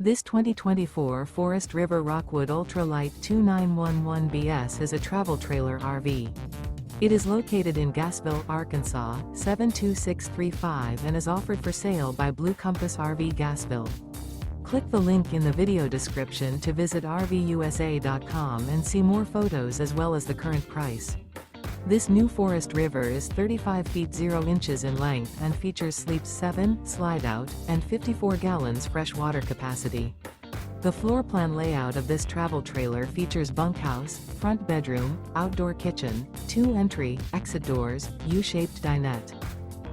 This 2024 Forest River Rockwood Ultra Lite 2911BS is a travel trailer RV. It is located in Gassville, Arkansas, 72635 and is offered for sale by Blue Compass RV Gassville. Click the link in the video description to visit RVUSA.com and see more photos as well as the current price. This new Forest River is 35 feet 0 inches in length and features sleeps 7, Slideout, and 54 gallons fresh water capacity. The floor plan layout of this travel trailer features bunkhouse, front bedroom, outdoor kitchen, 2 entry, exit doors, U-shaped dinette.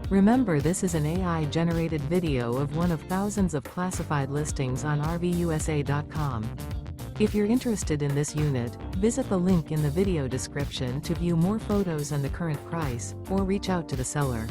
Remember, this is an AI-generated video of one of thousands of classified listings on RVUSA.com. If you're interested in this unit, visit the link in the video description to view more photos and the current price, or reach out to the seller.